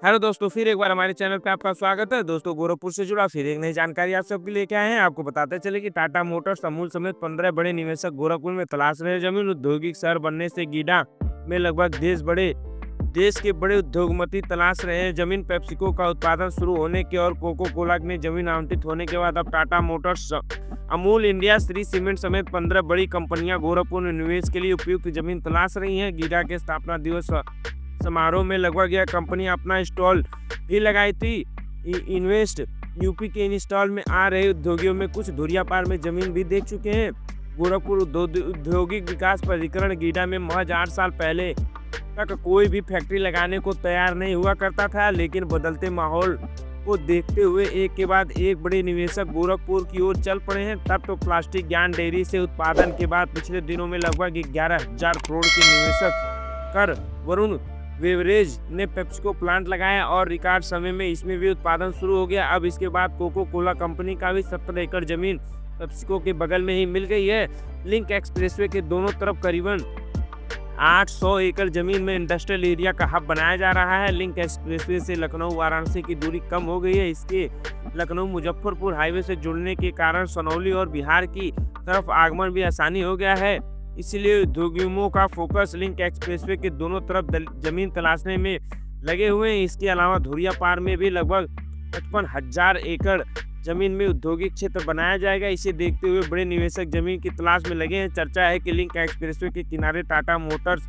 Hello दोस्तों, फिर एक बार हमारे चैनल पे आपका स्वागत है। दोस्तों, गोरखपुर से जुड़ा फिर एक नई जानकारी आप सबके लिए क्या है आपको बताते चले कि टाटा मोटर्स, अमूल समेत 15 बड़े निवेशक गोरखपुर में तलाश रहे जमीन। औद्योगिक शहर बनने से गीडा में लगभग देश के बड़े उद्योगपति तलाश रहे हैं जमीन। पेप्सिको का उत्पादन शुरू होने के और कोको कोला में जमीन आवंटित होने के बाद अब Tata Motors, Amul India, Shri cement समेत 15 बड़ी कंपनियां गोरखपुर में निवेश के लिए उपयुक्त जमीन तलाश रही हैं। गीडा के स्थापना दिवस समारोह में लगभग यह कंपनी अपना स्टॉल भी लगाई थी। इन्वेस्ट यूपी के इन स्टॉल में आ रहे उद्योगियों में कुछ धुरियापार में जमीन भी देख चुके हैं। गोरखपुर औद्योगिक विकास प्राधिकरण गीडा में महज 8 साल पहले तक कोई भी फैक्ट्री लगाने को तैयार नहीं हुआ करता था, लेकिन बदलते माहौल को देखते हुए एक के बाद एक बड़े निवेशक गोरखपुर की ओर चल पड़े हैं। तब तो प्लास्टिक ज्ञान डेयरी से उत्पादन के बाद पिछले दिनों में लगभग 11,000 करोड़ के निवेशक कर वरुण बेवरेज ने पेप्सिको प्लांट लगाया और रिकॉर्ड समय में इसमें भी उत्पादन शुरू हो गया। अब इसके बाद कोको कोला कंपनी का भी 17 एकड़ जमीन पेप्सिको के बगल में ही मिल गई है। लिंक एक्सप्रेसवे के दोनों तरफ करीबन 800 एकड़ जमीन में इंडस्ट्रियल एरिया का हब बनाया जा रहा है। लिंक एक्सप्रेसवे से लखनऊ वाराणसी की दूरी कम हो गई है। इसके लखनऊ मुजफ्फरपुर हाईवे से जुड़ने के कारण सनौली और बिहार की तरफ आगमन भी आसानी हो गया है। इसलिए उद्योगियों का फोकस लिंक एक्सप्रेसवे के दोनों तरफ जमीन तलाशने में लगे हुए हैं। इसके अलावा धुरियापार में भी लगभग 55,000 एकड़ जमीन में औद्योगिक क्षेत्र बनाया जाएगा। इसे देखते हुए बड़े निवेशक जमीन की तलाश में लगे हैं। चर्चा है कि लिंक एक्सप्रेसवे के किनारे टाटा मोटर्स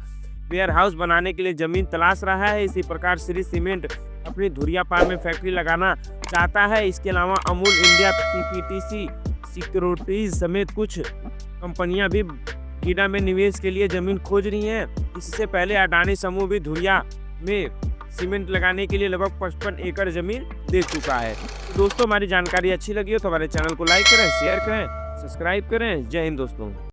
वेयर हाउस बनाने के लिए जमीन तलाश रहा है। इसी प्रकार श्री सीमेंट अपनी धुरियापार में फैक्ट्री लगाना चाहता है। इसके अलावा अमूल इंडिया, पीपीटीसी सिक्योरिटीज समेत कुछ कंपनियां भी गीडा में निवेश के लिए जमीन खोज रही हैं। इससे पहले अडानी समूह भी धुरिया में सीमेंट लगाने के लिए लगभग 55 एकड़ जमीन दे चुका है। तो दोस्तों, हमारी जानकारी अच्छी लगी हो तो हमारे चैनल को लाइक करें, शेयर करें, सब्सक्राइब करें। जय हिंद दोस्तों।